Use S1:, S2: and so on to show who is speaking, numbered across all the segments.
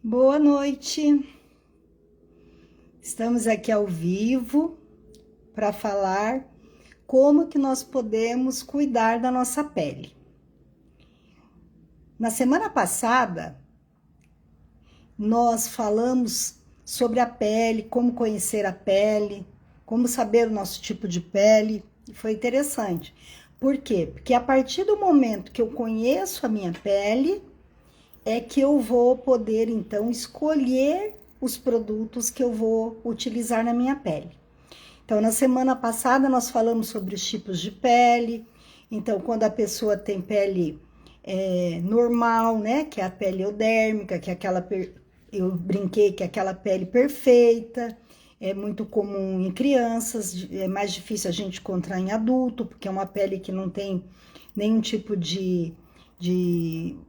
S1: Boa noite. Estamos aqui ao vivo para falar como que nós podemos cuidar da nossa pele. Na semana passada, nós falamos sobre a pele, como conhecer a pele, como saber o nosso tipo de pele, e foi interessante. Por quê? Porque a partir do momento que eu conheço a minha pele, é que eu vou poder, então, escolher os produtos que eu vou utilizar na minha pele. Então, na semana passada, nós falamos sobre os tipos de pele. Então, quando a pessoa tem pele normal, né, que é a pele eudérmica, que é aquela, eu brinquei que é aquela pele perfeita, é muito comum em crianças, é mais difícil a gente encontrar em adulto, porque é uma pele que não tem nenhum tipo de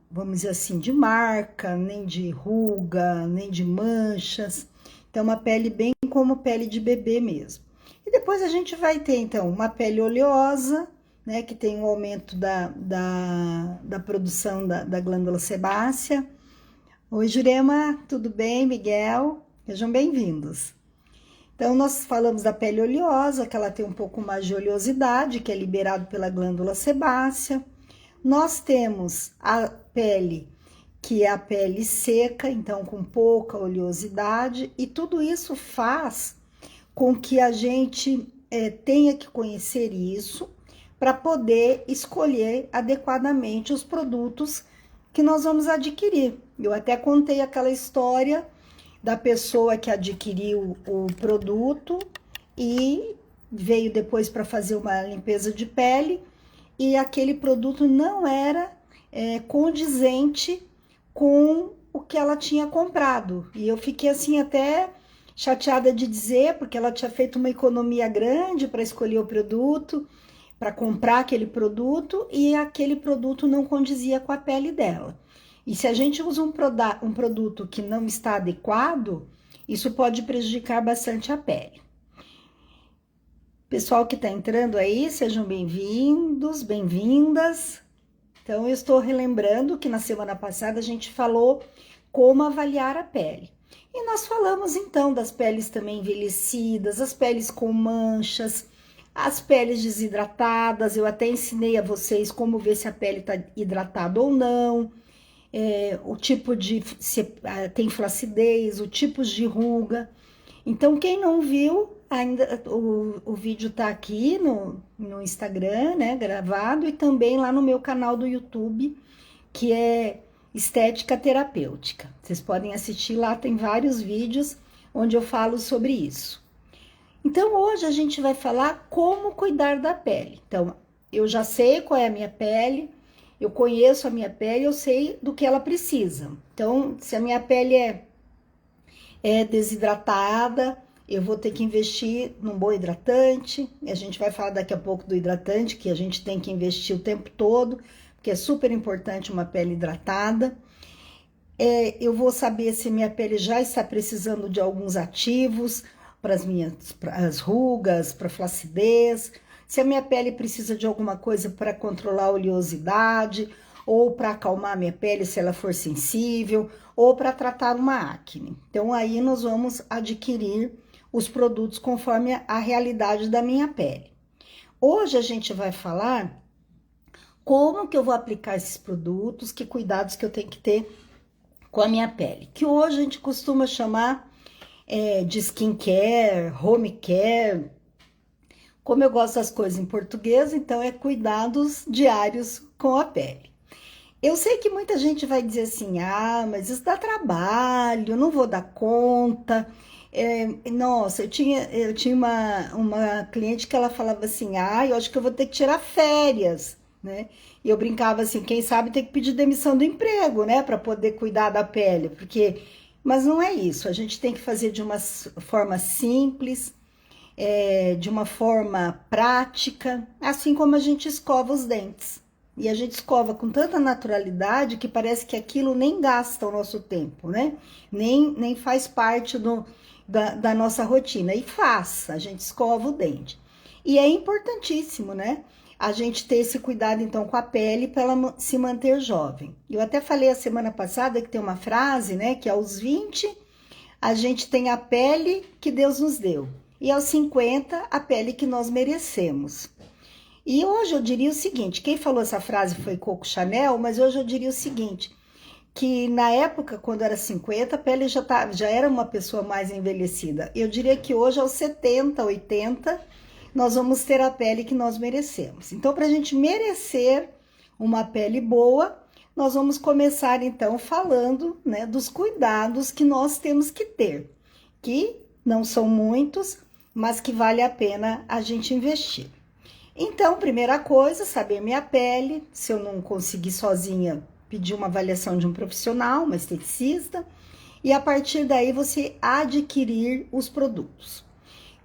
S1: vamos dizer assim, de marca, nem de ruga, nem de manchas. Então, uma pele bem como pele de bebê mesmo. E depois a gente vai ter, então, uma pele oleosa, né, que tem um aumento da produção da glândula sebácea. Oi, Jurema, tudo bem? Miguel? Sejam bem-vindos. Então, nós falamos da pele oleosa, que ela tem um pouco mais de oleosidade, que é liberado pela glândula sebácea. Nós temos a pele, que é a pele seca, então com pouca oleosidade, e tudo isso faz com que a gente tenha que conhecer isso para poder escolher adequadamente os produtos que nós vamos adquirir. Eu até contei aquela história da pessoa que adquiriu o produto e veio depois para fazer uma limpeza de pele, e aquele produto não era condizente com o que ela tinha comprado. E eu fiquei assim até chateada de dizer, porque ela tinha feito uma economia grande para escolher o produto, para comprar aquele produto, e aquele produto não condizia com a pele dela. E se a gente usa um produto que não está adequado, isso pode prejudicar bastante a pele. Pessoal que está entrando aí, sejam bem-vindos, bem-vindas. Então, eu estou relembrando que na semana passada a gente falou como avaliar a pele. E nós falamos, então, das peles também envelhecidas, as peles com manchas, as peles desidratadas. Eu até ensinei a vocês como ver se a pele está hidratada ou não, o tipo de... se tem flacidez, o tipo de ruga. Então, quem não viu, ainda o vídeo tá aqui no Instagram, né, gravado, e também lá no meu canal do YouTube, que é Estética Terapêutica. Vocês podem assistir lá, tem vários vídeos onde eu falo sobre isso. Então, hoje a gente vai falar como cuidar da pele. Então, eu já sei qual é a minha pele, eu conheço a minha pele, eu sei do que ela precisa. Então, se a minha pele é desidratada, eu vou ter que investir num bom hidratante. A gente vai falar daqui a pouco do hidratante, que a gente tem que investir o tempo todo, porque é super importante uma pele hidratada. Eu vou saber se minha pele já está precisando de alguns ativos para as rugas, para flacidez, se a minha pele precisa de alguma coisa para controlar a oleosidade, ou para acalmar a minha pele se ela for sensível, ou para tratar uma acne. Então, aí nós vamos adquirir os produtos conforme a realidade da minha pele. Hoje a gente vai falar como que eu vou aplicar esses produtos, que cuidados que eu tenho que ter com a minha pele, que hoje a gente costuma chamar de skincare, home care. Como eu gosto das coisas em português, então é cuidados diários com a pele. Eu sei que muita gente vai dizer assim, mas isso dá trabalho, eu não vou dar conta. Nossa, eu tinha uma cliente que ela falava assim, eu acho que eu vou ter que tirar férias, né? E eu brincava assim, quem sabe tem que pedir demissão do emprego, né? Para poder cuidar da pele, mas não é isso, a gente tem que fazer de uma forma simples, de uma forma prática, assim como a gente escova os dentes. E a gente escova com tanta naturalidade que parece que aquilo nem gasta o nosso tempo, né? Nem faz parte da nossa rotina. E faz, a gente escova o dente. E é importantíssimo, né? a gente ter esse cuidado, então, com a pele para ela se manter jovem. Eu até falei a semana passada que tem uma frase, né, que aos 20 a gente tem a pele que Deus nos deu e aos 50 a pele que nós merecemos. E hoje eu diria o seguinte, quem falou essa frase foi Coco Chanel, mas hoje eu diria o seguinte, que na época, quando era 50, a pele já era uma pessoa mais envelhecida. Eu diria que hoje, aos 70, 80, nós vamos ter a pele que nós merecemos. Então, para a gente merecer uma pele boa, nós vamos começar, então, falando, né, dos cuidados que nós temos que ter, que não são muitos, mas que vale a pena a gente investir. Então, primeira coisa, saber minha pele. Se eu não conseguir sozinha, pedir uma avaliação de um profissional, uma esteticista, e a partir daí você adquirir os produtos.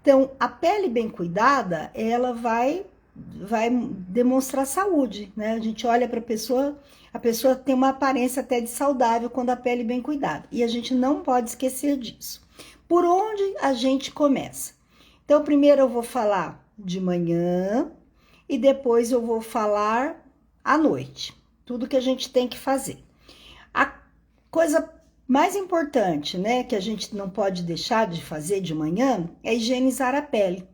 S1: Então, a pele bem cuidada, ela vai demonstrar saúde, né? A gente olha para a pessoa tem uma aparência até de saudável quando a pele bem cuidada. E a gente não pode esquecer disso. Por onde a gente começa? Então, primeiro eu vou falar de manhã e depois eu vou falar à noite. Tudo que a gente tem que fazer. A coisa mais importante, né, que a gente não pode deixar de fazer de manhã é higienizar a pele.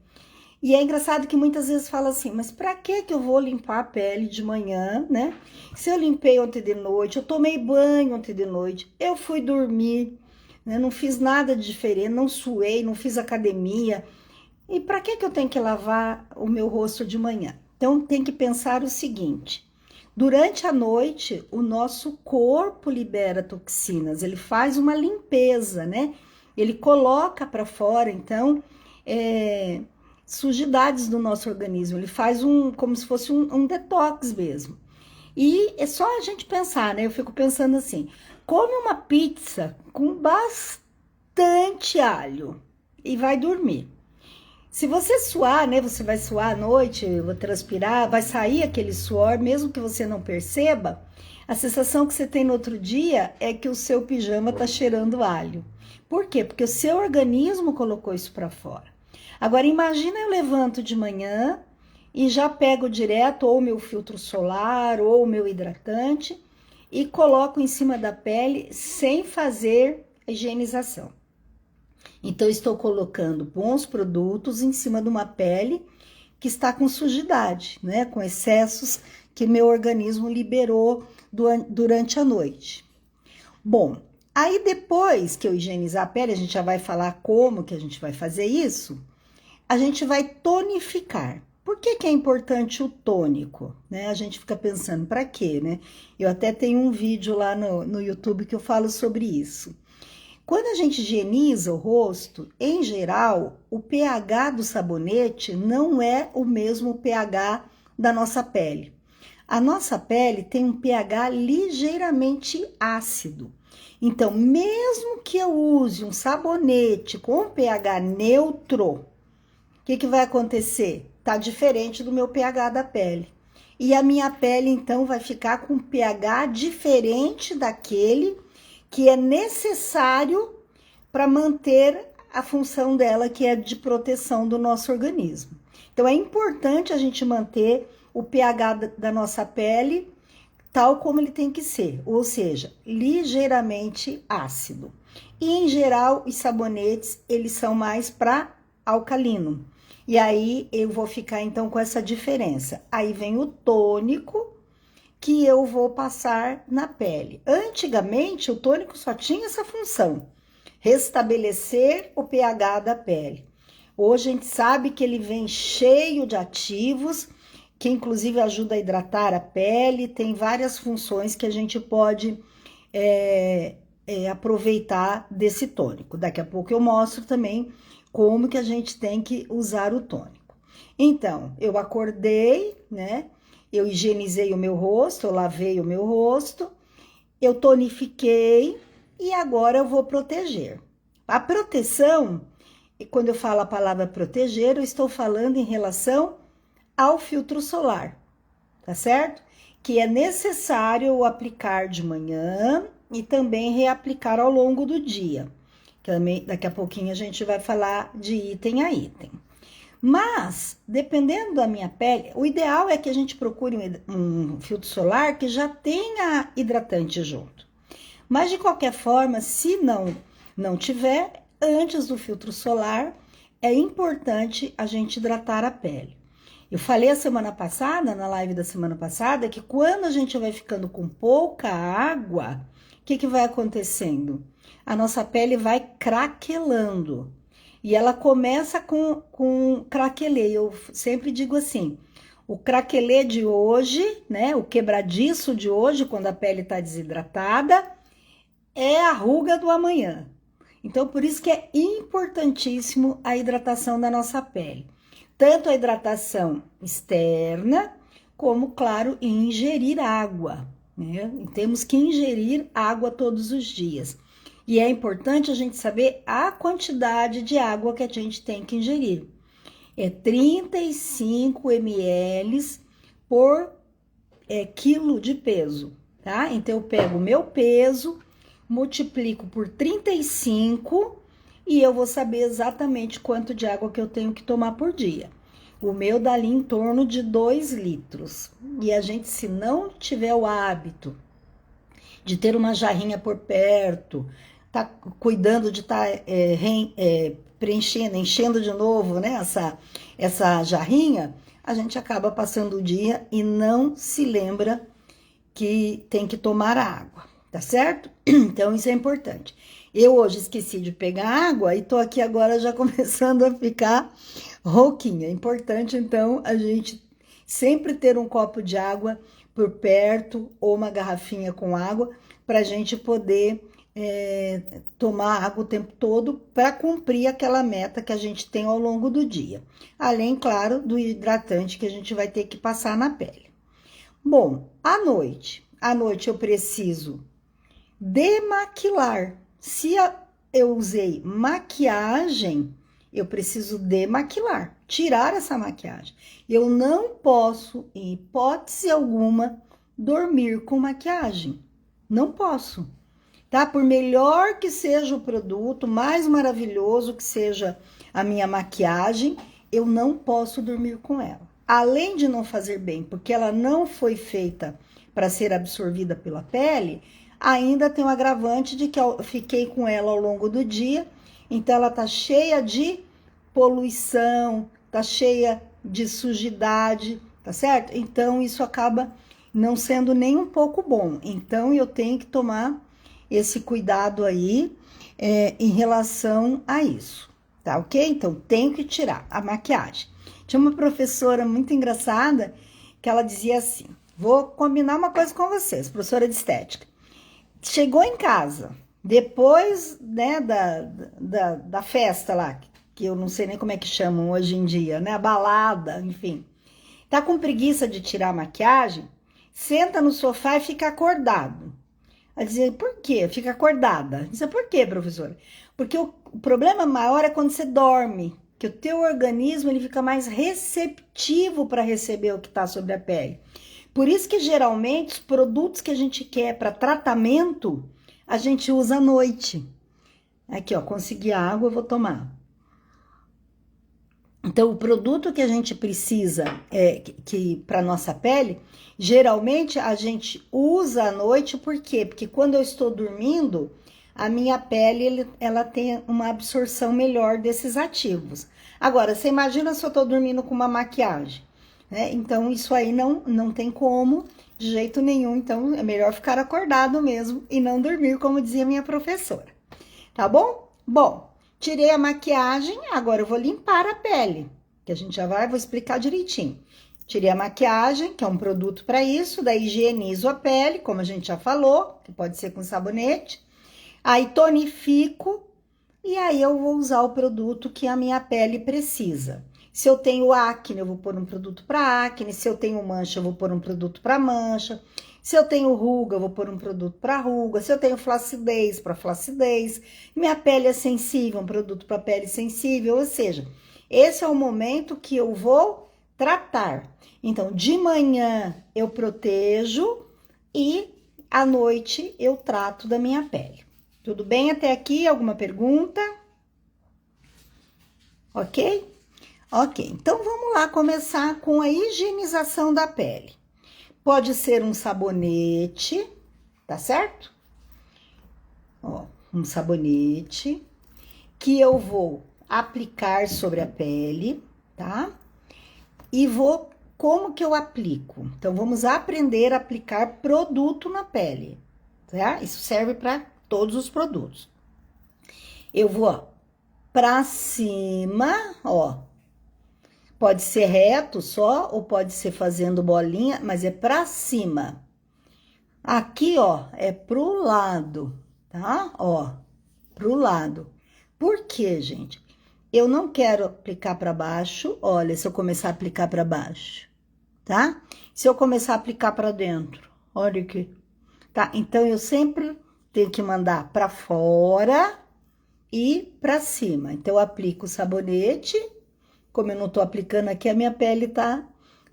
S1: E é engraçado que muitas vezes fala assim, mas para que eu vou limpar a pele de manhã, né? Se eu limpei ontem de noite, eu tomei banho ontem de noite, eu fui dormir, né? Não fiz nada de diferente, não suei, não fiz academia. E para que eu tenho que lavar o meu rosto de manhã? Então tem que pensar o seguinte, durante a noite o nosso corpo libera toxinas, ele faz uma limpeza, né? Ele coloca para fora, então, sujidades do nosso organismo, ele faz como se fosse um detox mesmo. E é só a gente pensar, né? Eu fico pensando assim, come uma pizza com bastante alho e vai dormir. Se você suar, né? Você vai suar à noite, vai transpirar, vai sair aquele suor, mesmo que você não perceba, a sensação que você tem no outro dia é que o seu pijama tá cheirando alho. Por quê? Porque o seu organismo colocou isso para fora. Agora, imagina eu levanto de manhã e já pego direto ou o meu filtro solar ou o meu hidratante e coloco em cima da pele sem fazer a higienização. Então, estou colocando bons produtos em cima de uma pele que está com sujidade, né? Com excessos que meu organismo liberou durante a noite. Bom, aí depois que eu higienizar a pele, a gente já vai falar como que a gente vai fazer isso, a gente vai tonificar. Por que é importante o tônico? Né? A gente fica pensando, para quê, né? Eu até tenho um vídeo lá no YouTube que eu falo sobre isso. Quando a gente higieniza o rosto, em geral, o pH do sabonete não é o mesmo pH da nossa pele. A nossa pele tem um pH ligeiramente ácido. Então, mesmo que eu use um sabonete com pH neutro, o que vai acontecer? Tá diferente do meu pH da pele. E a minha pele, então, vai ficar com um pH diferente daquele que é necessário para manter a função dela, que é de proteção do nosso organismo. Então, é importante a gente manter o pH da nossa pele tal como ele tem que ser, ou seja, ligeiramente ácido. E, em geral, os sabonetes, eles são mais para alcalino. E aí, eu vou ficar, então, com essa diferença. Aí vem o tônico, que eu vou passar na pele. Antigamente, o tônico só tinha essa função, restabelecer o pH da pele. Hoje a gente sabe que ele vem cheio de ativos, que inclusive ajuda a hidratar a pele, tem várias funções que a gente pode aproveitar desse tônico. Daqui a pouco eu mostro também como que a gente tem que usar o tônico. Então, eu acordei, né? Eu higienizei o meu rosto, eu lavei o meu rosto, eu tonifiquei e agora eu vou proteger. A proteção, e quando eu falo a palavra proteger, eu estou falando em relação ao filtro solar, tá certo? Que é necessário eu aplicar de manhã e também reaplicar ao longo do dia. Também, daqui a pouquinho a gente vai falar de item a item. Mas, dependendo da minha pele, o ideal é que a gente procure um filtro solar que já tenha hidratante junto. Mas, de qualquer forma, se não tiver, antes do filtro solar, é importante a gente hidratar a pele. Eu falei a semana passada, na live da semana passada, que quando a gente vai ficando com pouca água, o que vai acontecendo? A nossa pele vai craquelando. E ela começa com craquelê. Eu sempre digo assim, o craquelê de hoje, né? O quebradiço de hoje, quando a pele está desidratada, é a ruga do amanhã. Então, por isso que é importantíssimo a hidratação da nossa pele. Tanto a hidratação externa, como, claro, ingerir água, né? Temos que ingerir água todos os dias. E é importante a gente saber a quantidade de água que a gente tem que ingerir. É 35 ml por quilo de peso, tá? Então, eu pego o meu peso, multiplico por 35 e eu vou saber exatamente quanto de água que eu tenho que tomar por dia. O meu dá ali em torno de 2 litros. E a gente, se não tiver o hábito de ter uma jarrinha por perto, tá cuidando de estar preenchendo, enchendo de novo, né, essa jarrinha, a gente acaba passando o dia e não se lembra que tem que tomar água, tá certo? Então, isso é importante. Eu hoje esqueci de pegar água e tô aqui agora já começando a ficar rouquinha. É importante, então, a gente sempre ter um copo de água por perto ou uma garrafinha com água para a gente poder tomar água o tempo todo para cumprir aquela meta que a gente tem ao longo do dia. Além, claro, do hidratante que a gente vai ter que passar na pele. Bom, à noite eu preciso demaquilar. Se eu usei maquiagem, eu preciso demaquilar, tirar essa maquiagem. Eu não posso, em hipótese alguma, dormir com maquiagem. Não posso, tá? Por melhor que seja o produto, mais maravilhoso que seja a minha maquiagem, eu não posso dormir com ela. Além de não fazer bem, porque ela não foi feita para ser absorvida pela pele, ainda tem o agravante de que eu fiquei com ela ao longo do dia, então ela tá cheia de poluição, tá cheia de sujidade, tá certo? Então isso acaba não sendo nem um pouco bom. Então eu tenho que tomar esse cuidado aí em relação a isso, tá ok? Então tenho que tirar a maquiagem. Tinha uma professora muito engraçada que ela dizia assim, vou combinar uma coisa com vocês, professora de estética. Chegou em casa, depois, né, da festa lá, que eu não sei nem como é que chamam hoje em dia, né, a balada, enfim. Tá com preguiça de tirar a maquiagem? Senta no sofá e fica acordado. Ela dizia, por quê? Fica acordada. Eu dizia, por quê, professora? Porque o problema maior é quando você dorme, que o teu organismo ele fica mais receptivo para receber o que está sobre a pele. Por isso que geralmente os produtos que a gente quer para tratamento, a gente usa à noite. Aqui, ó, consegui água, eu vou tomar. Então, o produto que a gente precisa que para nossa pele, geralmente a gente usa à noite, por quê? Porque quando eu estou dormindo, a minha pele ela tem uma absorção melhor desses ativos. Agora, você imagina se eu estou dormindo com uma maquiagem, né? Então, isso aí não tem como, de jeito nenhum. Então, é melhor ficar acordado mesmo e não dormir, como dizia minha professora. Tá bom? Bom, tirei a maquiagem, agora eu vou limpar a pele, que a gente já vou explicar direitinho. Tirei a maquiagem, que é um produto para isso, daí higienizo a pele, como a gente já falou, que pode ser com sabonete. Aí tonifico e aí eu vou usar o produto que a minha pele precisa. Se eu tenho acne, eu vou pôr um produto para acne. Se eu tenho mancha, eu vou pôr um produto para mancha. Se eu tenho ruga, eu vou pôr um produto para ruga. Se eu tenho flacidez, para flacidez. Minha pele é sensível, um produto para pele sensível. Ou seja, esse é o momento que eu vou tratar. Então, de manhã eu protejo e à noite eu trato da minha pele. Tudo bem até aqui? Alguma pergunta? Ok? Ok, então vamos lá começar com a higienização da pele. Pode ser um sabonete, tá certo? Ó, um sabonete que eu vou aplicar sobre a pele, tá? E como que eu aplico? Então, vamos aprender a aplicar produto na pele, tá? Isso serve para todos os produtos. Eu vou, ó, pra cima, ó. Pode ser reto só, ou pode ser fazendo bolinha, mas é pra cima. Aqui, ó, é pro lado, tá? Ó, pro lado. Por quê, gente? Eu não quero aplicar pra baixo. Olha, se eu começar a aplicar pra baixo, tá? Se eu começar a aplicar pra dentro, olha aqui, tá? Então, eu sempre tenho que mandar pra fora e pra cima. Então, eu aplico o sabonete. Como eu não tô aplicando aqui, a minha pele tá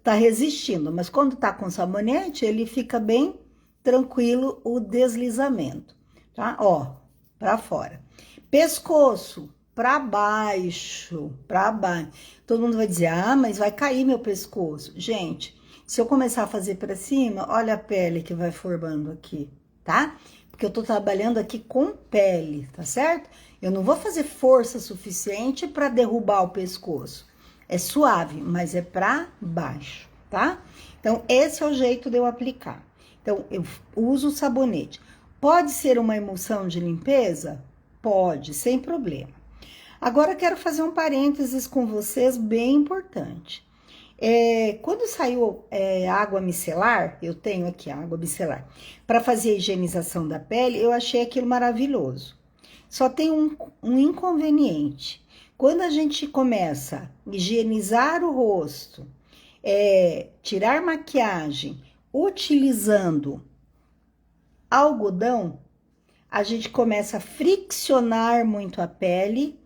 S1: resistindo. Mas quando tá com sabonete, ele fica bem tranquilo o deslizamento, tá? Ó, pra fora. Pescoço, pra baixo, pra baixo. Todo mundo vai dizer, ah, mas vai cair meu pescoço. Gente, se eu começar a fazer pra cima, olha a pele que vai formando aqui, tá? Porque eu tô trabalhando aqui com pele, tá certo? Eu não vou fazer força suficiente para derrubar o pescoço. É suave, mas é para baixo, tá? Então, esse é o jeito de eu aplicar. Então, eu uso o sabonete. Pode ser uma emulsão de limpeza? Pode, sem problema. Agora, eu quero fazer um parênteses com vocês bem importante. Quando saiu água micelar, eu tenho aqui a água micelar, para fazer a higienização da pele, eu achei aquilo maravilhoso. Só tem um inconveniente. Quando a gente começa a higienizar o rosto, tirar maquiagem, utilizando algodão, a gente começa a friccionar muito a pele.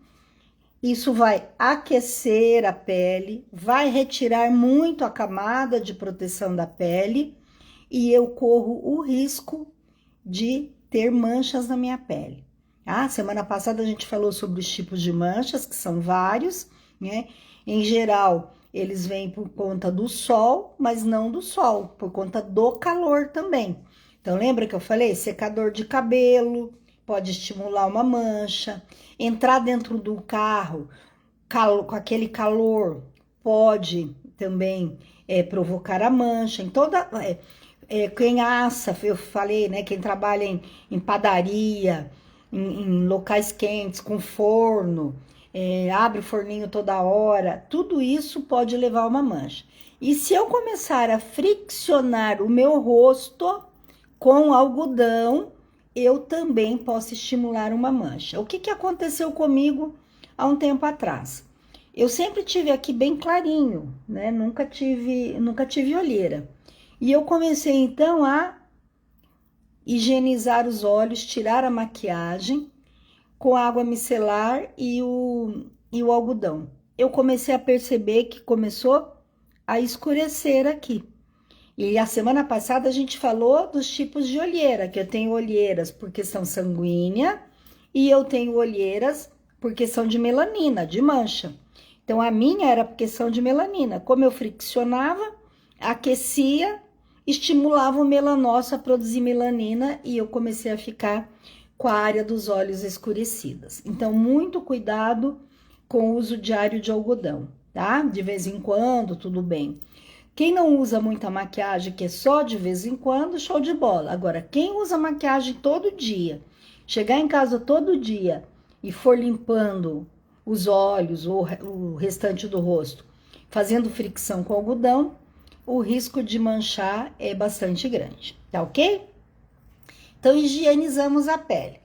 S1: Isso vai aquecer a pele, vai retirar muito a camada de proteção da pele e eu corro o risco de ter manchas na minha pele. Semana passada a gente falou sobre os tipos de manchas, que são vários, né? Em geral, eles vêm por conta do sol, mas não do sol, por conta do calor também. Então, lembra que eu falei? Secador de cabelo pode estimular uma mancha. Entrar dentro do carro com aquele calor pode também provocar a mancha. Então, quem assa, eu falei, né? Quem trabalha em padaria, em locais quentes, com forno, abre o forninho toda hora, tudo isso pode levar a uma mancha. E se eu começar a friccionar o meu rosto com algodão, eu também posso estimular uma mancha. O que aconteceu comigo há um tempo atrás? Eu sempre tive aqui bem clarinho, né? Nunca tive olheira. E eu comecei então a higienizar os olhos, tirar a maquiagem com água micelar e o algodão. Eu comecei a perceber que começou a escurecer aqui. E a semana passada a gente falou dos tipos de olheira, que eu tenho olheiras por questão sanguínea e eu tenho olheiras por questão de melanina, de mancha. Então, a minha era por questão de melanina. Como eu friccionava, aquecia, estimulava o melanócito a produzir melanina e eu comecei a ficar com a área dos olhos escurecidas. Então, muito cuidado com o uso diário de algodão, tá? De vez em quando, tudo bem. Quem não usa muita maquiagem, que é só de vez em quando, show de bola. Agora, quem usa maquiagem todo dia, chegar em casa todo dia e for limpando os olhos ou o restante do rosto, fazendo fricção com algodão, o risco de manchar é bastante grande, tá ok? Então, higienizamos a pele.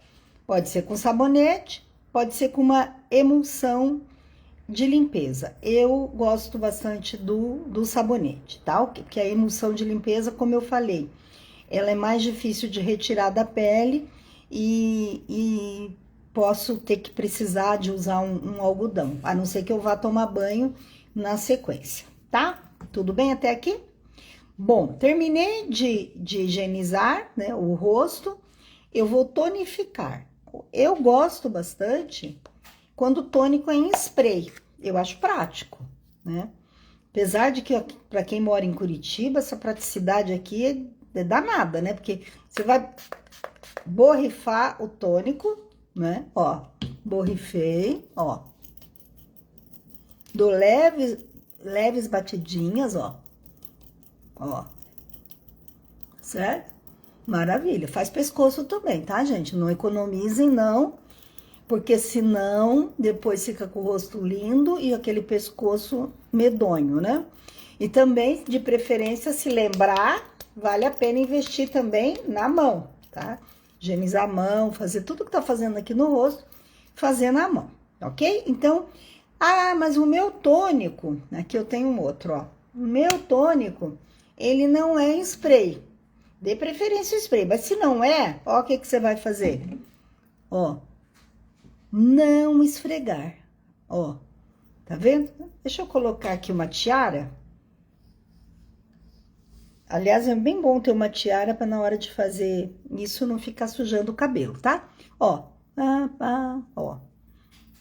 S1: Pode ser com sabonete, pode ser com uma emulsão de limpeza. Eu gosto bastante do sabonete, tá? Porque a emulsão de limpeza, como eu falei, ela é mais difícil de retirar da pele e posso ter que precisar de usar um algodão, a não ser que eu vá tomar banho na sequência, tá? Tudo bem até aqui? Bom, terminei de higienizar, né, o rosto, eu vou tonificar. Eu gosto bastante quando o tônico é em spray, eu acho prático, né? Apesar de que, para quem mora em Curitiba, essa praticidade aqui é danada, né? Porque você vai borrifar o tônico, né? Ó, borrifei, ó. Dou leves batidinhas, ó. Ó. Certo? Maravilha. Faz pescoço também, tá, gente? Não economizem, não. Porque senão, depois fica com o rosto lindo e aquele pescoço medonho, né? E também, de preferência, se lembrar, vale a pena investir também na mão, tá? Higienizar a mão, fazer tudo que tá fazendo aqui no rosto, fazer na mão, ok? Então, mas o meu tônico, aqui eu tenho um outro, ó. O meu tônico, ele não é em spray. Dê preferência ao spray, mas se não é, ó, o que que você vai fazer? Ó, não esfregar, ó, tá vendo? Deixa eu colocar aqui uma tiara. Aliás, é bem bom ter uma tiara para na hora de fazer isso não ficar sujando o cabelo, tá? Ó, ó.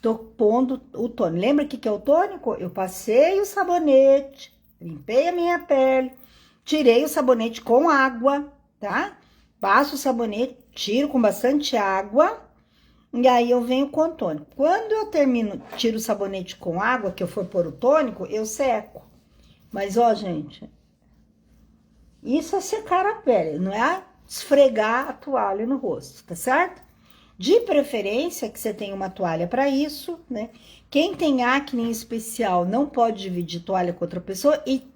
S1: Tô pondo o tônico. Lembra o que é o tônico? Eu passei o sabonete, limpei a minha pele, tirei o sabonete com água, tá? Passo o sabonete, tiro com bastante água, e aí eu venho com o tônico. Quando eu termino, tiro o sabonete com água, que eu for pôr o tônico, eu seco. Mas, ó, gente, isso é secar a pele, não é esfregar a toalha no rosto, tá certo? De preferência que você tenha uma toalha para isso, né? Quem tem acne em especial não pode dividir toalha com outra pessoa e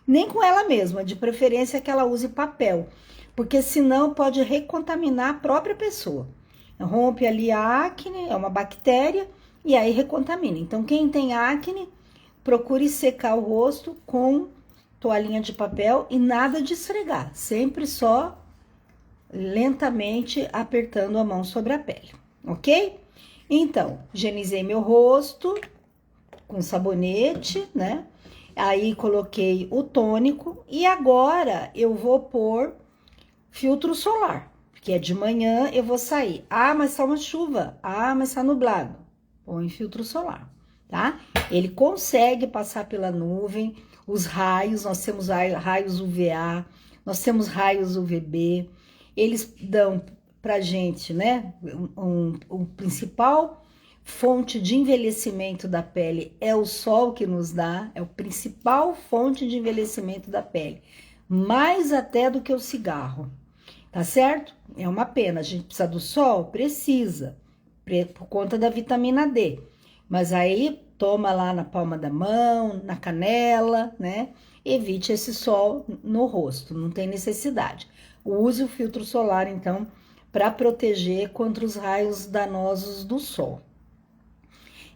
S1: nem com ela mesma, de preferência que ela use papel, porque senão pode recontaminar a própria pessoa. Rompe ali a acne, é uma bactéria, e aí recontamina. Então, quem tem acne, procure secar o rosto com toalhinha de papel e nada de esfregar, sempre só lentamente apertando a mão sobre a pele, ok? Então, higienizei meu rosto com sabonete, né? Aí coloquei o tônico e agora eu vou pôr filtro solar, porque é de manhã eu vou sair. Mas tá uma chuva. Mas tá nublado. Põe filtro solar, tá? Ele consegue passar pela nuvem, os raios, nós temos raios UVA, nós temos raios UVB, eles dão pra gente, né, um principal fonte de envelhecimento da pele é o sol que nos dá, é o principal fonte de envelhecimento da pele, mais até do que o cigarro, tá certo? É uma pena, a gente precisa do sol? Precisa, por conta da vitamina D, mas aí toma lá na palma da mão, na canela, né? Evite esse sol no rosto, não tem necessidade. Use o filtro solar, então, para proteger contra os raios danosos do sol.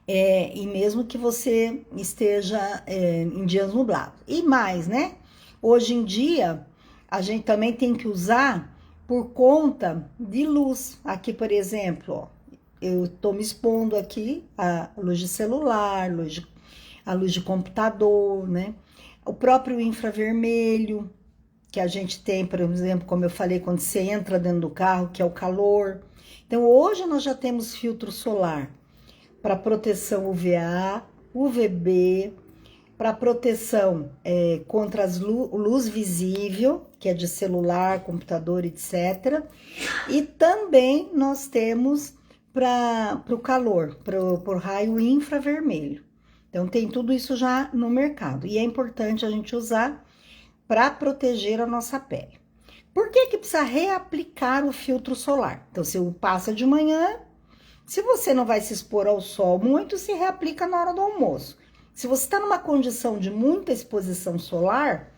S1: E mesmo que você esteja em dias nublados. E mais, né? Hoje em dia, a gente também tem que usar por conta de luz. Aqui, por exemplo, ó, eu tô me expondo aqui a luz de celular, a luz de computador, né? O próprio infravermelho que a gente tem, por exemplo, como eu falei, quando você entra dentro do carro, que é o calor. Então, hoje nós já temos filtro solar para proteção UVA, UVB, para proteção contra as luz visível, que é de celular, computador, etc. E também nós temos para o calor, para o raio infravermelho. Então, tem tudo isso já no mercado. E é importante a gente usar para proteger a nossa pele. Por que que precisa reaplicar o filtro solar? Então, se passa de manhã, se você não vai se expor ao sol muito, se reaplica na hora do almoço. Se você está numa condição de muita exposição solar,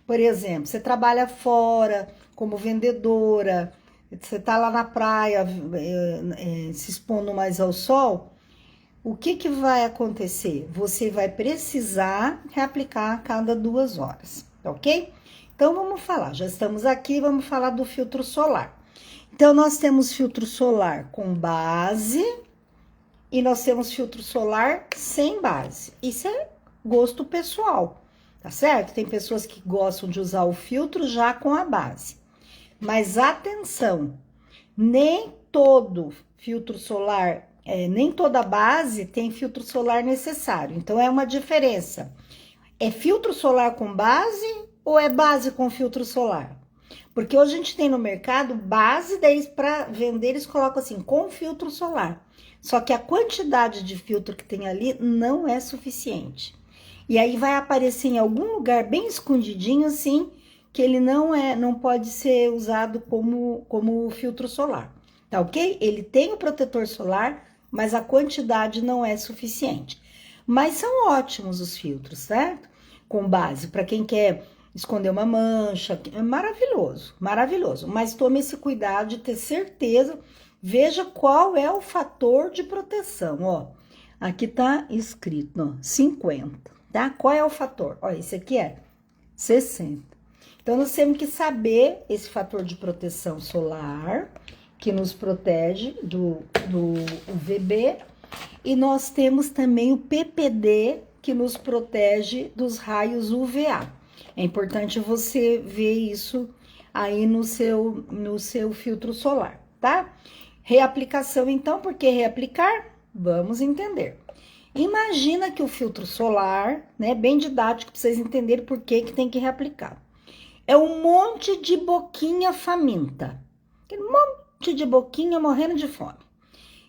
S1: por exemplo, você trabalha fora como vendedora, você está lá na praia se expondo mais ao sol, o que que vai acontecer? Você vai precisar reaplicar a cada 2 horas, ok? Então, vamos falar, já estamos aqui, vamos falar do filtro solar. Então, nós temos filtro solar com base e nós temos filtro solar sem base. Isso é gosto pessoal, tá certo? Tem pessoas que gostam de usar o filtro já com a base. Mas atenção, nem todo filtro solar nem toda base tem filtro solar necessário. Então, é uma diferença. É filtro solar com base ou é base com filtro solar? Porque hoje a gente tem no mercado base, daí para vender eles colocam assim, com filtro solar. Só que a quantidade de filtro que tem ali não é suficiente. E aí vai aparecer em algum lugar bem escondidinho assim, que ele não pode ser usado como filtro solar. Tá ok? Ele tem o protetor solar, mas a quantidade não é suficiente. Mas são ótimos os filtros, certo? Com base, para quem quer esconder uma mancha, é maravilhoso, maravilhoso. Mas tome esse cuidado de ter certeza, veja qual é o fator de proteção, ó. Aqui tá escrito, ó, 50, tá? Qual é o fator? Ó, esse aqui é 60. Então, nós temos que saber esse fator de proteção solar, que nos protege do UVB, e nós temos também o PPD, que nos protege dos raios UVA. É importante você ver isso aí no seu filtro solar, tá? Reaplicação, então, por que reaplicar? Vamos entender. Imagina que o filtro solar, né, bem didático para vocês entenderem por que tem que reaplicar. É um monte de boquinha faminta. Aquele monte de boquinha morrendo de fome.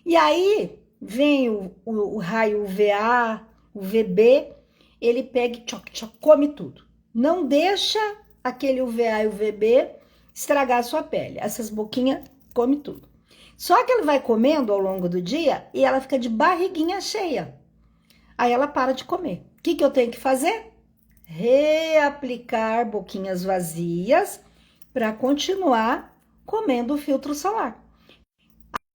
S1: E aí vem o raio UVA, o VB, ele pega e tchoc, come tudo. Não deixa aquele UVA e o VB estragar a sua pele. Essas boquinhas come tudo. Só que ela vai comendo ao longo do dia e ela fica de barriguinha cheia. Aí ela para de comer. O que eu tenho que fazer? Reaplicar boquinhas vazias para continuar comendo o filtro solar.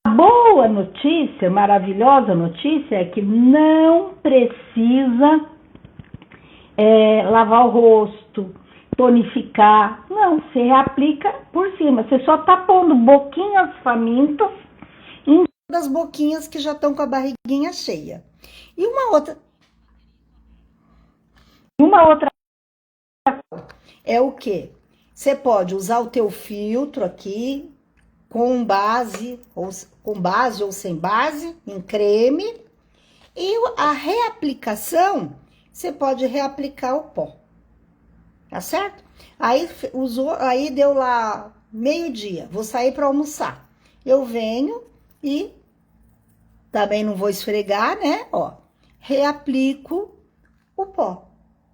S1: A boa notícia, maravilhosa notícia é que não precisa lavar o rosto, tonificar. Não, você reaplica por cima. Você só tá pondo boquinhas famintas em das boquinhas que já estão com a barriguinha cheia. E uma outra é o que? Você pode usar o teu filtro aqui com base ou sem base, em creme, e a reaplicação, você pode reaplicar o pó. Tá certo? Aí deu lá meio-dia, vou sair para almoçar. Eu venho e também não vou esfregar, né? Ó, reaplico o pó.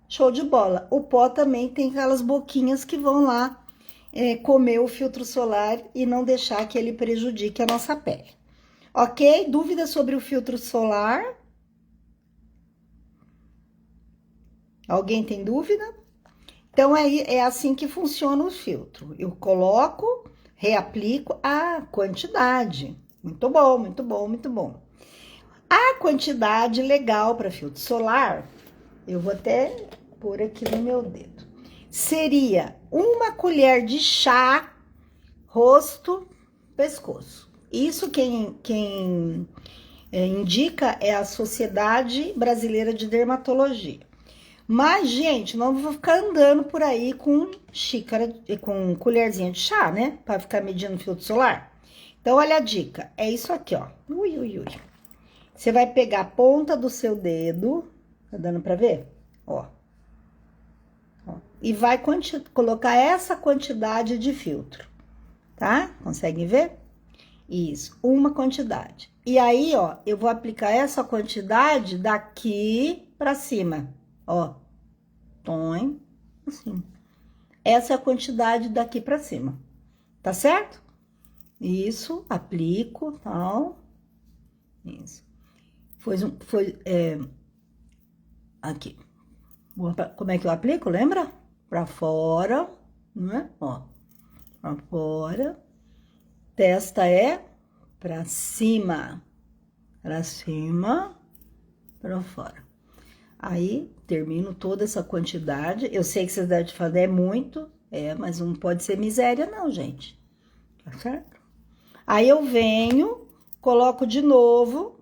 S1: Show de bola. O pó também tem aquelas boquinhas que vão lá comer o filtro solar e não deixar que ele prejudique a nossa pele. Ok? Dúvidas sobre o filtro solar? Alguém tem dúvida? Então, é assim que funciona o filtro. Eu coloco, reaplico a quantidade. Muito bom, muito bom, muito bom. A quantidade legal para filtro solar, eu vou até pôr aqui no meu dedo. Seria 1 colher de chá, rosto, pescoço. Isso quem indica é a Sociedade Brasileira de Dermatologia. Mas, gente, não vou ficar andando por aí com com colherzinha de chá, né? Para ficar medindo filtro solar. Então, olha a dica. É isso aqui, ó. Ui, ui, ui. Você vai pegar a ponta do seu dedo, tá dando pra ver? Ó. E vai colocar essa quantidade de filtro, tá? Conseguem ver? Isso, uma quantidade. E aí, ó, eu vou aplicar essa quantidade daqui pra cima, ó. Põe assim. Essa é a quantidade daqui pra cima, tá certo? Isso, aplico, tal. Isso. Aqui. Como é que eu aplico, lembra? Pra fora, né? Ó, pra fora. Testa é pra cima, pra fora. Aí, termino toda essa quantidade. Eu sei que vocês devem fazer muito, mas não pode ser miséria não, gente. Tá certo? Aí, eu venho, coloco de novo,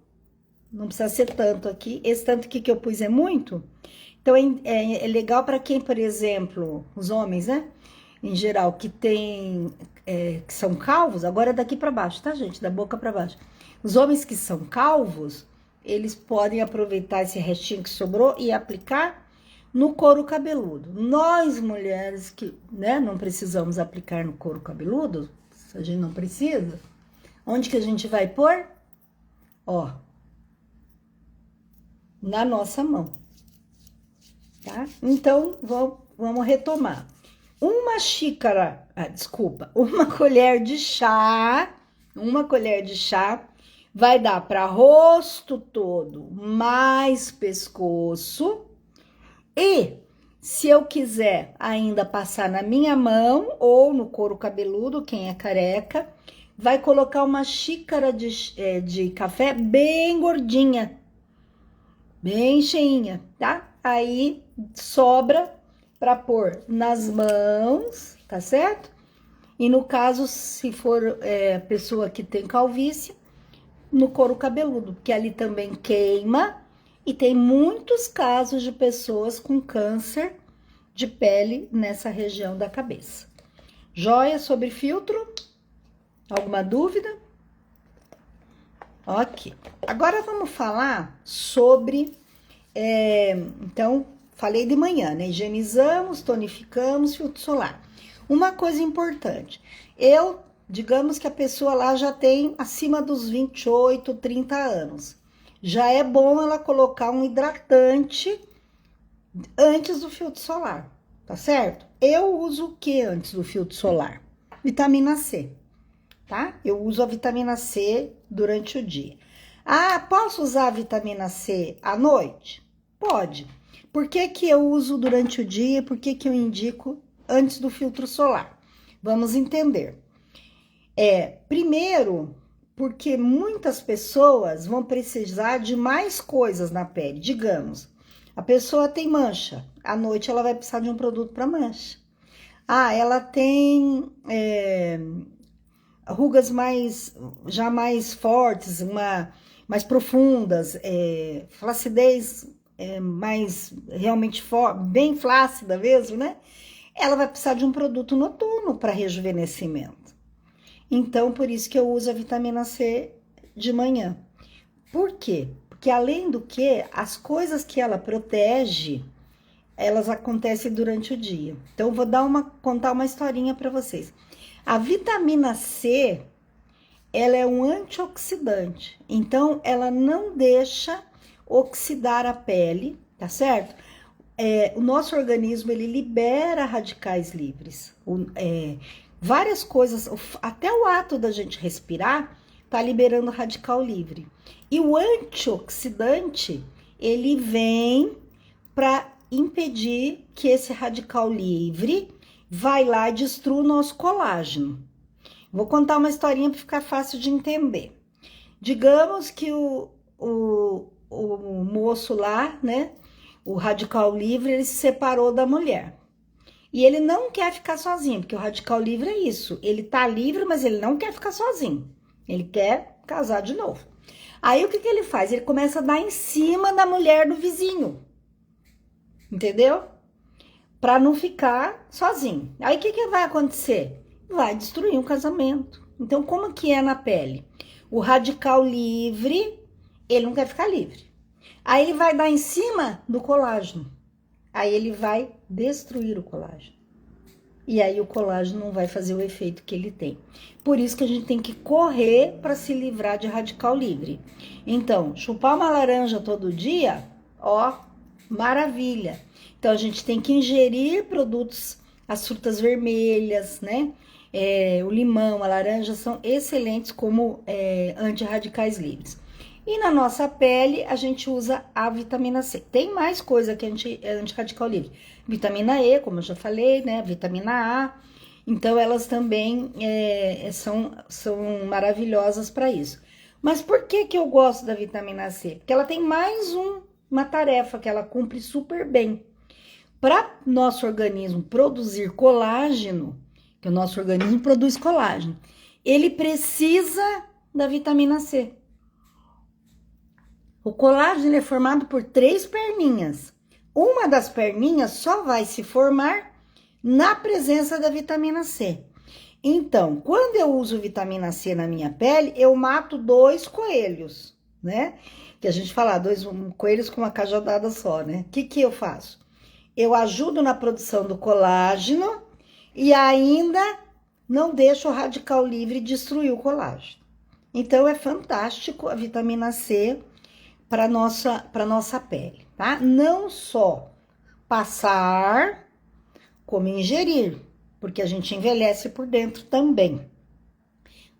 S1: não precisa ser tanto aqui. Esse tanto aqui que eu pus é muito. Então, é legal para quem, por exemplo, os homens, né? Em geral, que tem que são calvos, agora é daqui para baixo, tá, gente? Da boca para baixo. Os homens que são calvos, eles podem aproveitar esse restinho que sobrou e aplicar no couro cabeludo. Nós, mulheres que, né, não precisamos aplicar no couro cabeludo, se a gente não precisa, onde que a gente vai pôr? Ó, na nossa mão, tá? Então, vamos retomar. Uma colher de chá, vai dar para rosto todo, mais pescoço. E se eu quiser ainda passar na minha mão ou no couro cabeludo, quem é careca, vai colocar uma xícara de café bem gordinha, bem cheinha, tá? Aí sobra para pôr nas mãos, tá certo? E no caso, se for pessoa que tem calvície, no couro cabeludo, porque ali também queima. E tem muitos casos de pessoas com câncer de pele nessa região da cabeça. Joia sobre filtro? Alguma dúvida? Ok. Agora vamos falar sobre... então, falei de manhã, né? Higienizamos, tonificamos, filtro solar. Uma coisa importante. Digamos que a pessoa lá já tem acima dos 28, 30 anos. Já é bom ela colocar um hidratante antes do filtro solar, tá certo? Eu uso o que antes do filtro solar? Vitamina C, tá? Eu uso a vitamina C durante o dia. Ah, posso usar a vitamina C à noite? Pode. Por que que eu uso durante o dia? Por que que eu indico antes do filtro solar? Vamos entender. Primeiro, porque muitas pessoas vão precisar de mais coisas na pele. Digamos, a pessoa tem mancha, à noite ela vai precisar de um produto para mancha. Ah, ela tem rugas já mais fortes, mais profundas, flacidez mais realmente bem flácida mesmo, né? Ela vai precisar de um produto noturno para rejuvenescimento. Então, por isso que eu uso a vitamina C de manhã. Por quê? Porque além do que, as coisas que ela protege, elas acontecem durante o dia. Então, eu vou contar uma historinha para vocês. A vitamina C, ela é um antioxidante. Então, ela não deixa oxidar a pele, tá certo? O nosso organismo, ele libera radicais livres. Várias coisas, até o ato da gente respirar, tá liberando radical livre. E o antioxidante, ele vem para impedir que esse radical livre vai lá e destrua o nosso colágeno. Vou contar uma historinha para ficar fácil de entender. Digamos que o moço lá, né, o radical livre, ele se separou da mulher. E ele não quer ficar sozinho, porque o radical livre é isso. Ele tá livre, mas ele não quer ficar sozinho. Ele quer casar de novo. Aí o que ele faz? Ele começa a dar em cima da mulher do vizinho. Entendeu? Para não ficar sozinho. Aí o que vai acontecer? Vai destruir um casamento. Então, como que é na pele? O radical livre, ele não quer ficar livre. Aí ele vai dar em cima do colágeno. Aí ele vai destruir o colágeno. E aí o colágeno não vai fazer o efeito que ele tem. Por isso que a gente tem que correr para se livrar de radical livre. Então, chupar uma laranja todo dia, ó, maravilha. Então, a gente tem que ingerir produtos, as frutas vermelhas, né? O limão, a laranja são excelentes como antirradicais livres. E na nossa pele, a gente usa a vitamina C. Tem mais coisa que é antirradical livre. Vitamina E, como eu já falei, né? Vitamina A. Então, elas também são maravilhosas para isso. Mas por que eu gosto da vitamina C? Porque ela tem mais uma tarefa que ela cumpre super bem. Para nosso organismo produzir colágeno, que o nosso organismo produz colágeno, ele precisa da vitamina C. O colágeno é formado por 3 perninhas. Uma das perninhas só vai se formar na presença da vitamina C. Então, quando eu uso vitamina C na minha pele, eu mato 2 coelhos, né? Que a gente fala, 2 coelhos com uma cajadada só, né? O que eu faço? Eu ajudo na produção do colágeno e ainda não deixo o radical livre destruir o colágeno. Então, é fantástico a vitamina C para nossa pele, tá? Não só passar, como ingerir, porque a gente envelhece por dentro também.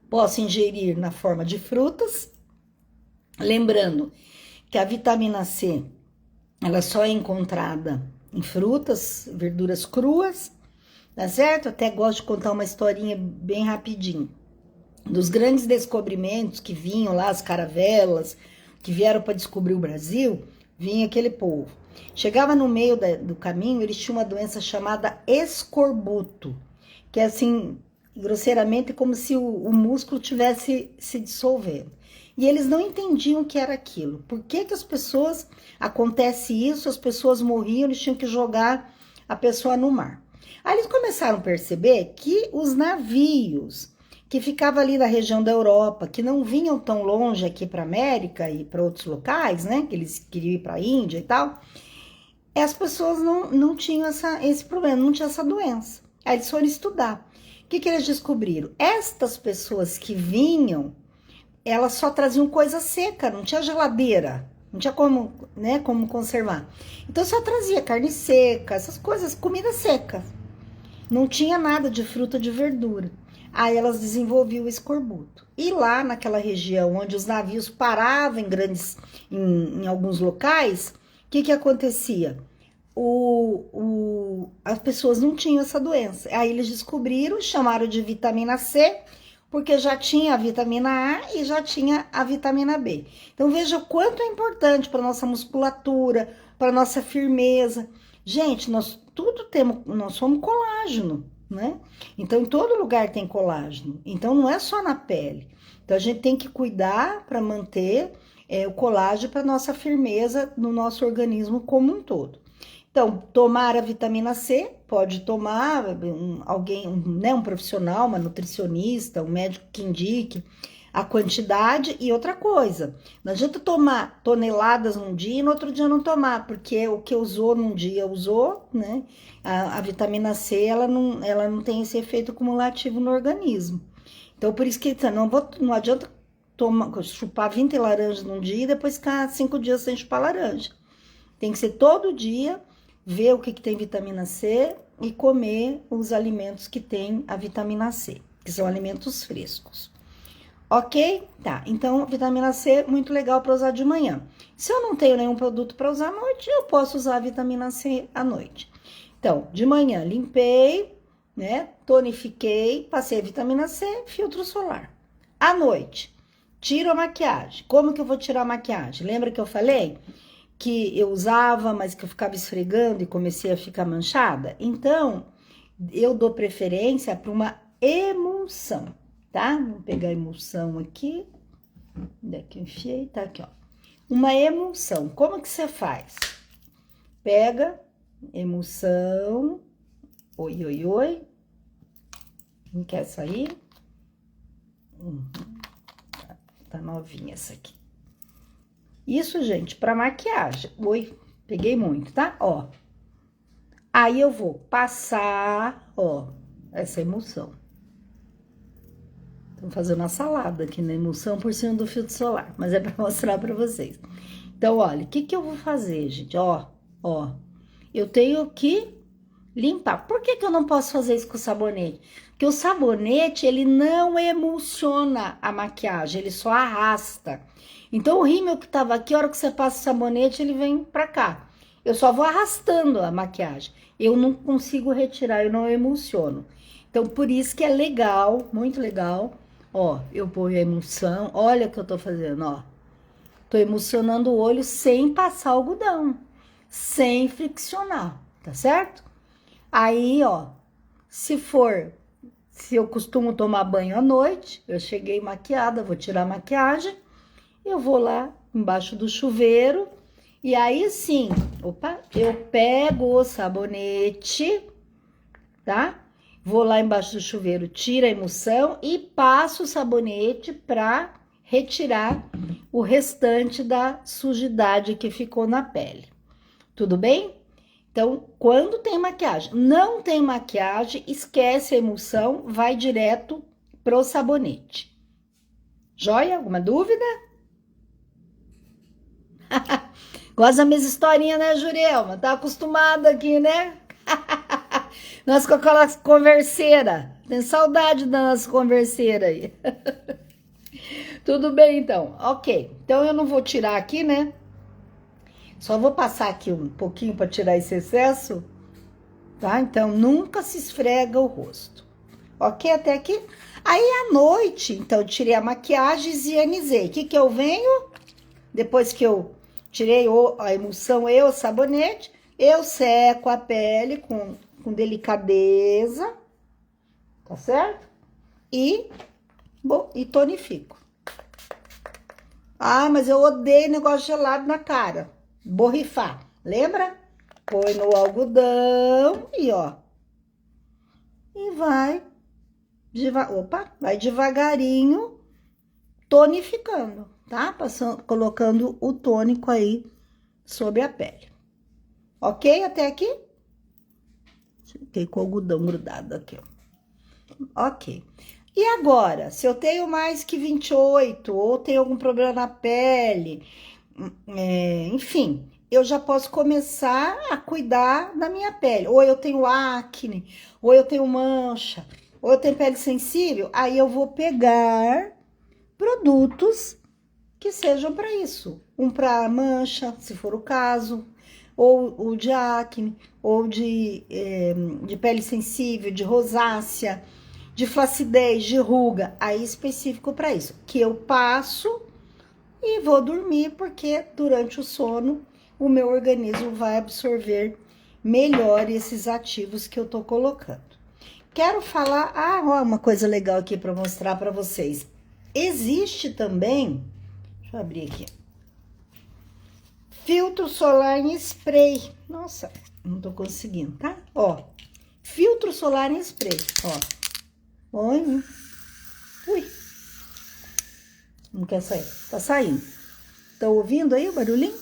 S1: Posso ingerir na forma de frutas, lembrando que a vitamina C, ela só é encontrada em frutas, verduras cruas, tá certo? Até gosto de contar uma historinha bem rapidinho. Dos grandes descobrimentos que vinham lá, as caravelas, que vieram para descobrir o Brasil, vinha aquele povo. Chegava no meio do caminho, eles tinham uma doença chamada escorbuto, que é assim, grosseiramente, como se o músculo tivesse se dissolvendo. E eles não entendiam o que era aquilo. Por que as pessoas, acontece isso, as pessoas morriam, eles tinham que jogar a pessoa no mar. Aí eles começaram a perceber que os navios que ficavam ali na região da Europa, que não vinham tão longe aqui para América e para outros locais, né? Que eles queriam ir para a Índia e tal, as pessoas não tinham esse problema, não tinha essa doença. Aí eles foram estudar. O que eles descobriram? Estas pessoas que vinham, elas só traziam coisa seca, não tinha geladeira, não tinha como, né, como conservar. Então só trazia carne seca, essas coisas, comida seca. Não tinha nada de fruta, de verdura. Aí elas desenvolviam o escorbuto. E lá naquela região onde os navios paravam em alguns locais, o que acontecia? As pessoas não tinham essa doença. Aí eles descobriram, chamaram de vitamina C, porque já tinha a vitamina A e já tinha a vitamina B. Então veja o quanto é importante para nossa musculatura, para nossa firmeza. Gente, nós somos colágeno, né? Então, em todo lugar tem colágeno. Então, não é só na pele. Então, a gente tem que cuidar para manter o colágeno para nossa firmeza no nosso organismo como um todo. Então, tomar a vitamina C, pode tomar um profissional, uma nutricionista, um médico que indique a quantidade. E outra coisa, não adianta tomar toneladas num dia e no outro dia não tomar, porque o que usou num dia usou, né? A vitamina C, ela não tem esse efeito cumulativo no organismo. Então, por isso que não adianta chupar 20 laranjas num dia e depois ficar 5 dias sem chupar laranja. Tem que ser todo dia, ver o que tem vitamina C e comer os alimentos que tem a vitamina C, que são alimentos frescos. Ok? Tá, então vitamina C muito legal para usar de manhã. Se eu não tenho nenhum produto para usar à noite, eu posso usar a vitamina C à noite. Então, de manhã limpei, né? Tonifiquei, passei a vitamina C, filtro solar. À noite, tiro a maquiagem. Como que eu vou tirar a maquiagem? Lembra que eu falei que eu usava, mas que eu ficava esfregando e comecei a ficar manchada? Então, eu dou preferência para uma emulsão. Tá? Vou pegar a emulsão aqui. Onde é que eu enfiei? Tá aqui, ó. Uma emulsão. Como que você faz? Pega emulsão. Oi, oi, oi. Não quer sair? Tá novinha essa aqui. Isso, gente, para maquiagem. Oi, peguei muito, tá? Ó. Aí eu vou passar, ó, essa emulsão. Tô fazendo uma salada aqui na emulsão por cima do filtro solar, mas é para mostrar para vocês. Então, olha, o que eu vou fazer, gente? Ó, eu tenho que limpar. Por que eu não posso fazer isso com o sabonete? Porque o sabonete, ele não emulsiona a maquiagem, ele só arrasta. Então, o rímel que tava aqui, a hora que você passa o sabonete, ele vem pra cá. Eu só vou arrastando a maquiagem. Eu não consigo retirar, eu não emulsiono. Então, por isso que é legal, muito legal. Ó, eu ponho a emulsão, olha o que eu tô fazendo, ó. Tô emulsionando o olho sem passar algodão, sem friccionar, tá certo? Aí, ó, se eu costumo tomar banho à noite, eu cheguei maquiada, vou tirar a maquiagem, eu vou lá embaixo do chuveiro, e aí sim, eu pego o sabonete, tá? vou lá embaixo do chuveiro, tiro a emulsão e passo o sabonete para retirar o restante da sujidade que ficou na pele. Tudo bem? Então, quando tem maquiagem, não tem maquiagem, esquece a emulsão, vai direto pro sabonete. Joia? Alguma dúvida? Gosta das minhas historinhas, né, Jurelma? Tá acostumada aqui, né? Nós com aquela converseira. Tem saudade da nossa converseira aí. Tudo bem, então. Ok. Então, eu não vou tirar aqui, né? Só vou passar aqui um pouquinho para tirar esse excesso, tá? Então, nunca se esfrega o rosto. Ok? Até aqui? Aí, à noite, então, tirei a maquiagem e higienizei. O que eu venho? Depois que eu tirei a emulsão e o sabonete, eu seco a pele com delicadeza, tá certo? E tonifico. Ah, mas eu odeio negócio gelado na cara. Borrifar, lembra? Põe no algodão e ó. E vai devagarinho tonificando, tá? Colocando o tônico aí sobre a pele. Ok? Até aqui? Fiquei com o algodão grudado aqui, ó. Ok. E agora, se eu tenho mais que 28 ou tenho algum problema na pele, enfim, eu já posso começar a cuidar da minha pele. Ou eu tenho acne, ou eu tenho mancha, ou eu tenho pele sensível, aí eu vou pegar produtos que sejam para isso. Um para mancha, se for o caso, ou de acne, ou de pele sensível, de rosácea, de flacidez, de ruga, aí específico para isso, que eu passo e vou dormir, porque durante o sono o meu organismo vai absorver melhor esses ativos que eu tô colocando. Quero falar, uma coisa legal aqui para mostrar para vocês. Existe também, deixa eu abrir aqui, filtro solar em spray. Nossa, não tô conseguindo, tá? Ó, filtro solar em spray, ó. Põe. Ui. Não quer sair. Tá saindo. Estão ouvindo aí o barulhinho?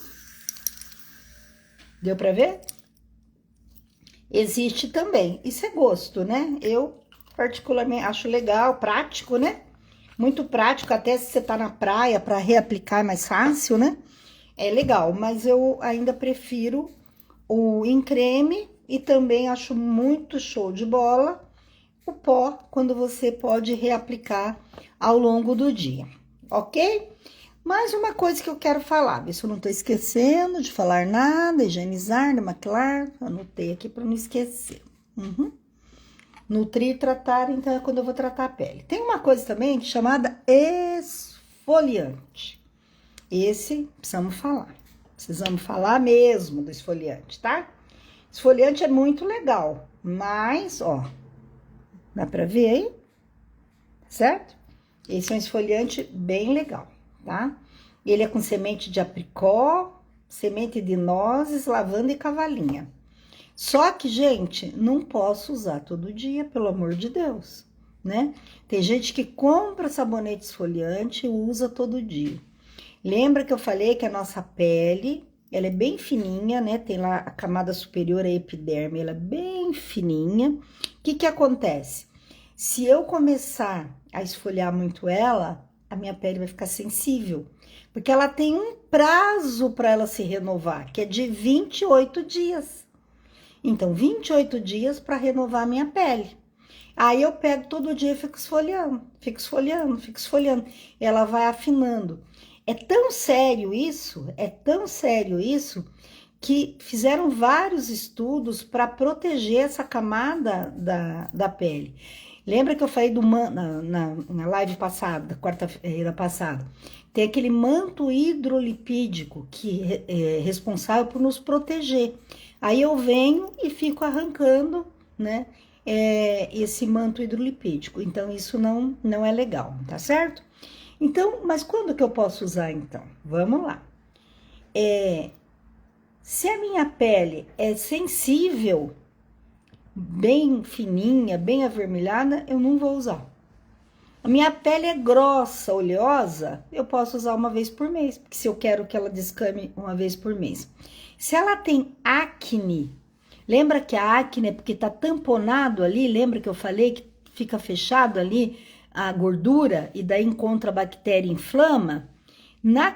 S1: Deu pra ver? Existe também. Isso é gosto, né? Eu, particularmente, acho legal, prático, né? Muito prático, até se você tá na praia, pra reaplicar é mais fácil, né? É legal, mas eu ainda prefiro o em creme e também acho muito show de bola o pó, quando você pode reaplicar ao longo do dia, ok? Mais uma coisa que eu quero falar, ver se eu não tô esquecendo de falar nada, higienizar, demaquilar, anotei aqui para não esquecer. Nutrir e tratar, então é quando eu vou tratar a pele. Tem uma coisa também chamada esfoliante. Esse precisamos falar mesmo do esfoliante, tá? Esfoliante é muito legal, mas, ó, dá pra ver aí? Certo? Esse é um esfoliante bem legal, tá? Ele é com semente de apricó, semente de nozes, lavanda e cavalinha. Só que, gente, não posso usar todo dia, pelo amor de Deus, né? Tem gente que compra sabonete esfoliante e usa todo dia. Lembra que eu falei que a nossa pele, ela é bem fininha, né? Tem lá a camada superior, a epiderme, ela é bem fininha. O que acontece? Se eu começar a esfoliar muito ela, a minha pele vai ficar sensível. Porque ela tem um prazo para ela se renovar, que é de 28 dias. Então, 28 dias para renovar a minha pele. Aí eu pego todo dia e fico esfoliando, fico esfoliando, fico esfoliando. Ela vai afinando. É tão sério isso, que fizeram vários estudos para proteger essa camada da pele. Lembra que eu falei na live passada, quarta-feira passada? Tem aquele manto hidrolipídico que é responsável por nos proteger. Aí eu venho e fico arrancando, né, esse manto hidrolipídico. Então, isso não é legal, tá certo? Então, mas quando que eu posso usar, então? Vamos lá. Se a minha pele é sensível, bem fininha, bem avermelhada, eu não vou usar. A minha pele é grossa, oleosa, eu posso usar uma vez por mês, porque se eu quero que ela descame uma vez por mês. Se ela tem acne, lembra que a acne é porque tá tamponado ali, lembra que eu falei que fica fechado ali a gordura e daí encontra a bactéria e inflama?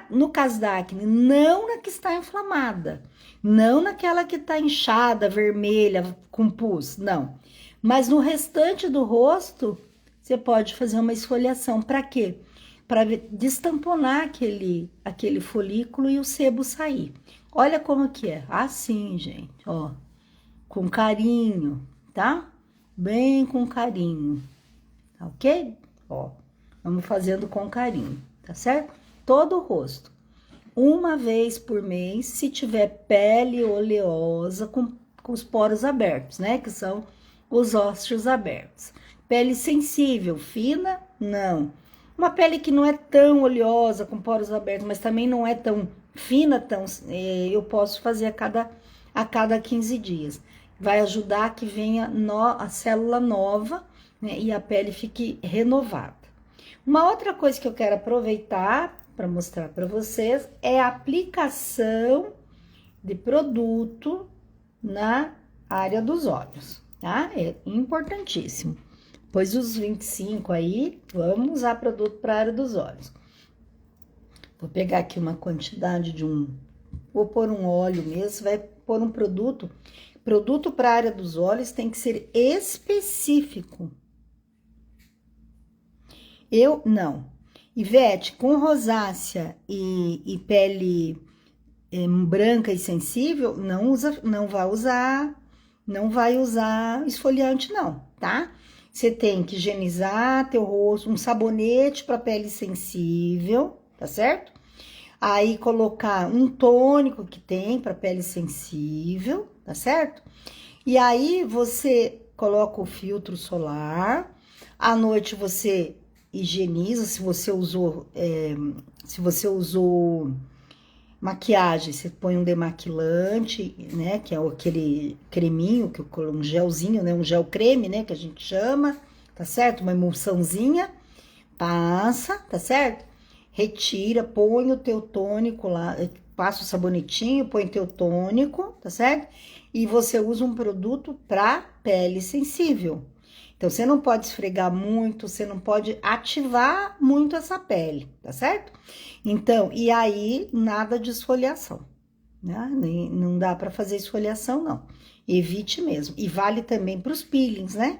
S1: No caso da acne, não na que está inflamada, não naquela que está inchada, vermelha, com pus, não. Mas no restante do rosto, você pode fazer uma esfoliação. Para quê? Para destamponar aquele folículo e o sebo sair. Olha como que é. Assim, gente, ó. Com carinho, tá? Bem com carinho, tá ok? Ó, vamos fazendo com carinho, tá certo? Todo o rosto. Uma vez por mês, se tiver pele oleosa com os poros abertos, né? Que são os ósseos abertos. Pele sensível, fina, não. Uma pele que não é tão oleosa, com poros abertos, mas também não é tão fina, eu posso fazer a cada 15 dias. Vai ajudar que venha a célula nova, né, e a pele fique renovada. Uma outra coisa que eu quero aproveitar para mostrar para vocês é a aplicação de produto na área dos olhos, tá? É importantíssimo. Depois dos 25 aí, vamos usar produto para a área dos olhos. Vou pegar aqui uma quantidade vou pôr um óleo mesmo, vai pôr um produto. Produto para a área dos olhos tem que ser específico. Não. Ivete, com rosácea e pele branca e sensível, não vai usar esfoliante não, tá? Você tem que higienizar teu rosto, um sabonete para pele sensível, tá certo? Aí colocar um tônico que tem para pele sensível, tá certo? E aí você coloca o filtro solar, à noite você higieniza, se você usou maquiagem, você põe um demaquilante, né, que é aquele creminho, um gelzinho, né, um gel creme, né, que a gente chama, tá certo? Uma emulsãozinha, passa, tá certo? Retira, põe o teu tônico lá, passa o sabonetinho, põe teu tônico, tá certo? E você usa um produto para pele sensível. Então, você não pode esfregar muito, você não pode ativar muito essa pele, tá certo? Então, e aí, nada de esfoliação, né? Não dá para fazer esfoliação, não. Evite mesmo. E vale também para os peelings, né?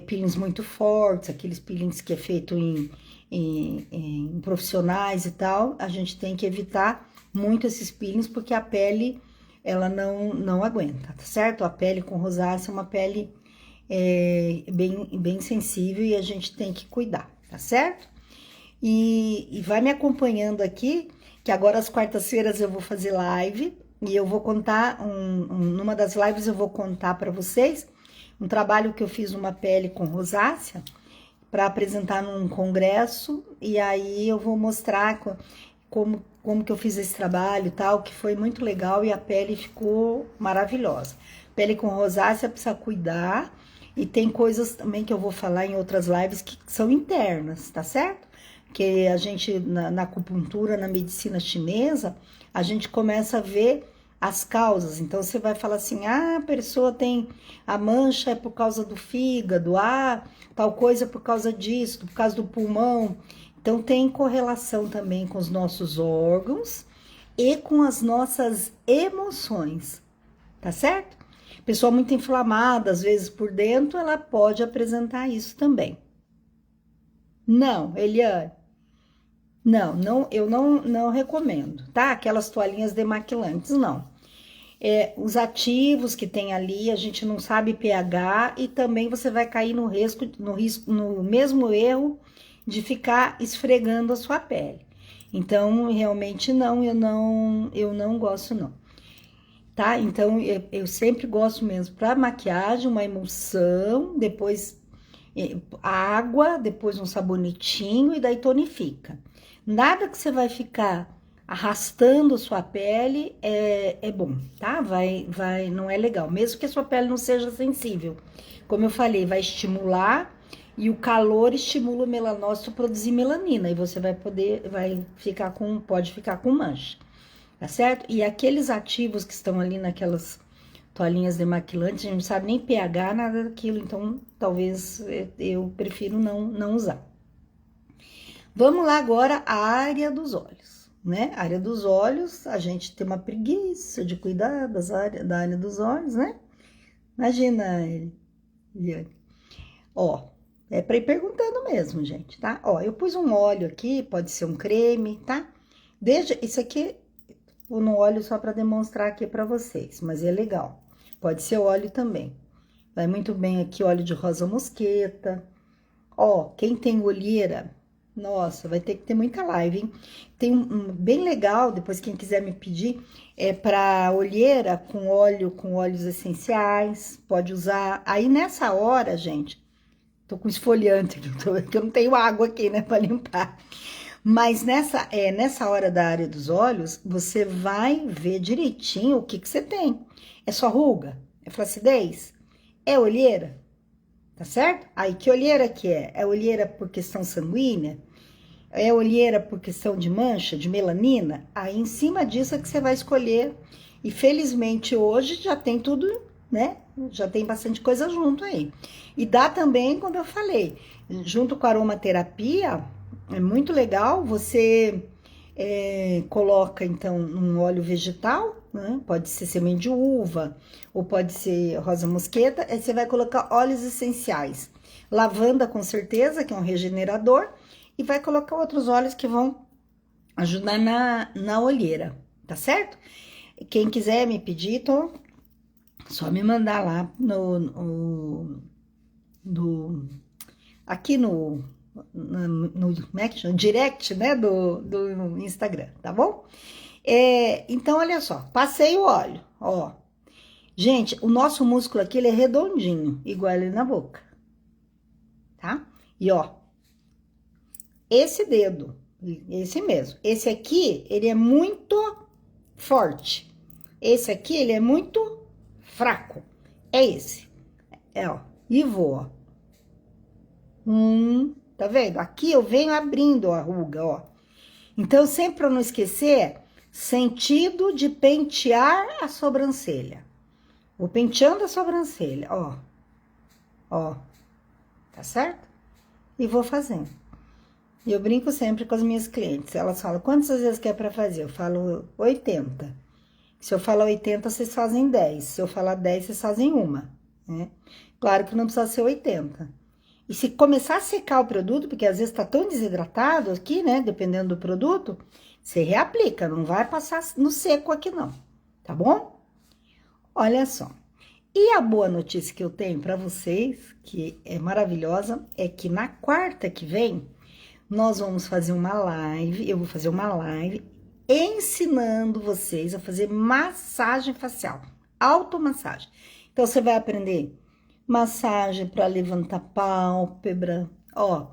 S1: Peelings muito fortes, aqueles peelings que é feito em profissionais e tal, a gente tem que evitar muito esses peelings, porque a pele, ela não aguenta, tá certo? A pele com rosácea é uma pele bem sensível e a gente tem que cuidar, tá certo? E vai me acompanhando aqui, que agora às quartas-feiras eu vou fazer live e eu vou contar, numa das lives eu vou contar para vocês um trabalho que eu fiz numa pele com rosácea para apresentar num congresso, e aí eu vou mostrar como que eu fiz esse trabalho e tal, que foi muito legal e a pele ficou maravilhosa. Pele com rosácea precisa cuidar, e tem coisas também que eu vou falar em outras lives que são internas, tá certo? Que a gente, na acupuntura, na medicina chinesa, a gente começa a ver as causas. Então, você vai falar assim, a pessoa tem a mancha é por causa do fígado, tal coisa por causa disso, por causa do pulmão. Então, tem correlação também com os nossos órgãos e com as nossas emoções, tá certo? Pessoa muito inflamada, às vezes por dentro, ela pode apresentar isso também. Não, Eliane. Não, eu não recomendo, tá? Aquelas toalhinhas demaquilantes, não. Os ativos que tem ali, a gente não sabe pH, e também você vai cair no mesmo erro de ficar esfregando a sua pele. Então, realmente eu não gosto não. Tá? Então, eu sempre gosto mesmo para maquiagem, uma emulsão, depois água, depois um sabonetinho e daí tonifica. Nada que você vai ficar arrastando sua pele, é bom, tá? Não é legal, mesmo que a sua pele não seja sensível. Como eu falei, vai estimular e o calor estimula o melanócito a produzir melanina e você pode ficar com mancha, tá certo? E aqueles ativos que estão ali naquelas toalhinhas demaquilantes, a gente não sabe nem pH, nada daquilo, então talvez eu prefiro não usar. Vamos lá agora à área dos olhos, né? A área dos olhos, a gente tem uma preguiça de cuidar da área dos olhos, né? Imagina, Eliane. Ó, é pra ir perguntando mesmo, gente, tá? Ó, eu pus um óleo aqui, pode ser um creme, tá? Isso aqui eu não olho só pra demonstrar aqui pra vocês, mas é legal. Pode ser óleo também. Vai muito bem aqui óleo de rosa mosqueta. Ó, quem tem olheira, nossa, vai ter que ter muita live, hein? Tem um bem legal, depois quem quiser me pedir, é para olheira com óleos essenciais, pode usar. Aí nessa hora, gente, tô com esfoliante aqui, porque eu não tenho água aqui, né, para limpar. Mas nessa hora da área dos olhos, você vai ver direitinho o que você tem. É só ruga? É flacidez? É olheira? Tá certo? Aí, que olheira que é? É olheira por questão sanguínea? É olheira por questão de mancha, de melanina? Aí, em cima disso é que você vai escolher. E, felizmente, hoje já tem tudo, né? Já tem bastante coisa junto aí. E dá também, como eu falei, junto com a aromaterapia, é muito legal, você coloca, então, um óleo vegetal, né? Pode ser semente de uva, ou pode ser rosa mosqueta, aí você vai colocar óleos essenciais. Lavanda, com certeza, que é um regenerador, e vai colocar outros óleos que vão ajudar na olheira, tá certo? Quem quiser me pedir, então, só me mandar lá aqui no como é que chama? Direct, né, do Instagram, tá bom? Então, olha só, passei o óleo, ó. Gente, o nosso músculo aqui, ele é redondinho, igual ele na boca, tá? E, ó, esse dedo, esse mesmo, esse aqui, ele é muito forte. Esse aqui, ele é muito fraco. É esse. Ó, e vou, ó. Tá vendo? Aqui eu venho abrindo a ruga, ó. Então, sempre pra não esquecer, sentido de pentear a sobrancelha. Vou penteando a sobrancelha, ó. Ó. Tá certo? E vou fazendo. E eu brinco sempre com as minhas clientes. Elas falam, quantas vezes que é pra fazer? Eu falo 80. Se eu falar 80, vocês fazem 10. Se eu falar 10, vocês fazem uma, né? Claro que não precisa ser 80. E se começar a secar o produto, porque às vezes tá tão desidratado aqui, né? Dependendo do produto, você reaplica, não vai passar no seco aqui não, tá bom? Olha só. E a boa notícia que eu tenho para vocês, que é maravilhosa, é que na quarta que vem, nós vamos fazer uma live, eu vou fazer uma live ensinando vocês a fazer massagem facial, automassagem. Então, você vai aprender massagem para levantar pálpebra, ó,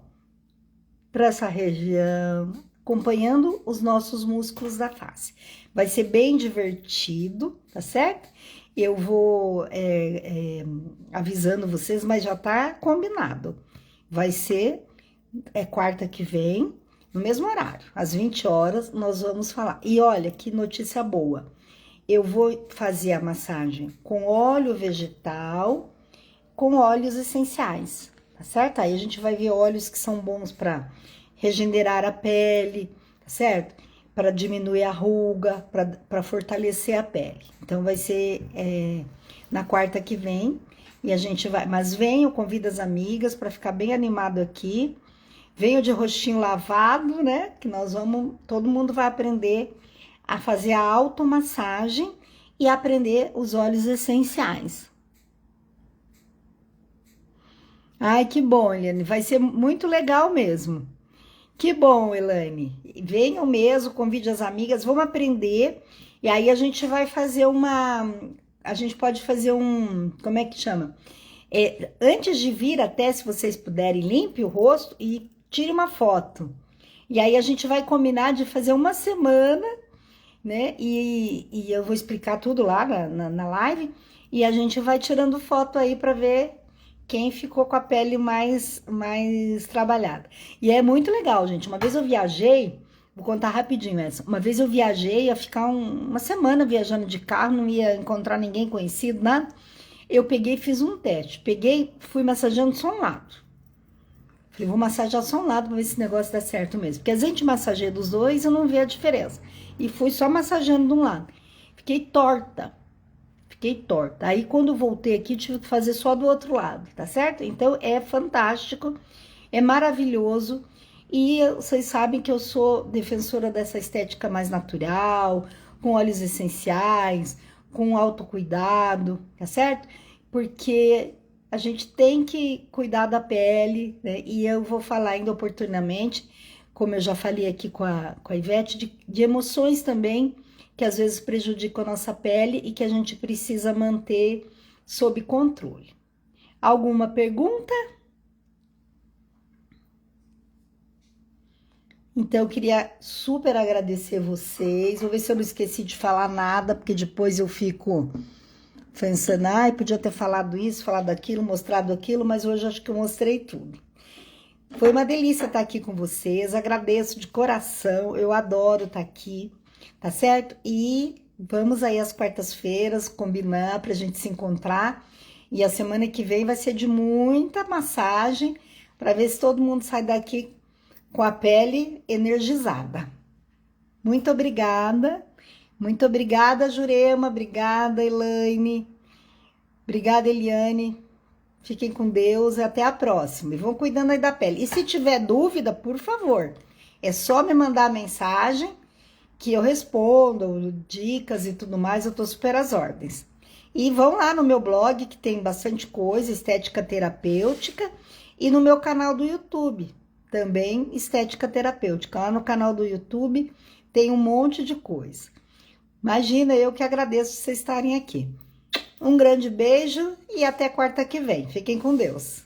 S1: para essa região, acompanhando os nossos músculos da face. Vai ser bem divertido, tá certo? Eu vou avisando vocês, mas já tá combinado. Vai ser quarta que vem, no mesmo horário, às 20 horas, nós vamos falar. E olha, que notícia boa. Eu vou fazer a massagem com óleo vegetal, com óleos essenciais, tá certo? Aí a gente vai ver óleos que são bons para regenerar a pele, tá certo? Para diminuir a ruga, para fortalecer a pele. Então, vai ser na quarta que vem, e a gente vai... Mas venham, convido as amigas para ficar bem animado aqui. Venham de rostinho lavado, né? Que todo mundo vai aprender a fazer a automassagem e aprender os óleos essenciais. Ai, que bom, Eliane, vai ser muito legal mesmo. Que bom, Elaine. Venham mesmo, convide as amigas, vamos aprender. E aí a gente vai fazer a gente pode fazer como é que chama? Antes de vir até, se vocês puderem, limpe o rosto e tire uma foto. E aí a gente vai combinar de fazer uma semana, né? E eu vou explicar tudo lá na live. E a gente vai tirando foto aí para ver quem ficou com a pele mais trabalhada. E é muito legal, gente. Uma vez eu viajei, vou contar rapidinho essa. Uma vez eu viajei, ia ficar uma semana viajando de carro, não ia encontrar ninguém conhecido, nada. Eu peguei e fiz um teste. Peguei, fui massageando só um lado. Falei, vou massagear só um lado pra ver se esse negócio dá certo mesmo. Porque a gente massageia dos dois, eu não vi a diferença. E fui só massageando de um lado. Fiquei torta. Fiquei torta. Aí, quando eu voltei aqui, tive que fazer só do outro lado, tá certo? Então, é fantástico, é maravilhoso. E vocês sabem que eu sou defensora dessa estética mais natural, com óleos essenciais, com autocuidado, tá certo? Porque a gente tem que cuidar da pele, né? E eu vou falar ainda oportunamente, como eu já falei aqui com a Ivete, de emoções também, que às vezes prejudicam a nossa pele e que a gente precisa manter sob controle. Alguma pergunta? Então, eu queria super agradecer vocês. Vou ver se eu não esqueci de falar nada, porque depois eu fico pensando, ai, podia ter falado isso, falado aquilo, mostrado aquilo, mas hoje acho que eu mostrei tudo. Foi uma delícia estar aqui com vocês, agradeço de coração, eu adoro estar aqui, tá certo? E vamos aí às quartas-feiras combinar pra gente se encontrar. E a semana que vem vai ser de muita massagem, para ver se todo mundo sai daqui com a pele energizada. Muito obrigada, Jurema, obrigada, Elaine, obrigada, Eliane. Fiquem com Deus e até a próxima. E vão cuidando aí da pele. E se tiver dúvida, por favor, é só me mandar a mensagem que eu respondo, dicas e tudo mais, eu tô super às ordens. E vão lá no meu blog, que tem bastante coisa, estética terapêutica, e no meu canal do YouTube, também estética terapêutica. Lá no canal do YouTube tem um monte de coisa. Imagina, eu que agradeço vocês estarem aqui. Um grande beijo e até quarta que vem. Fiquem com Deus.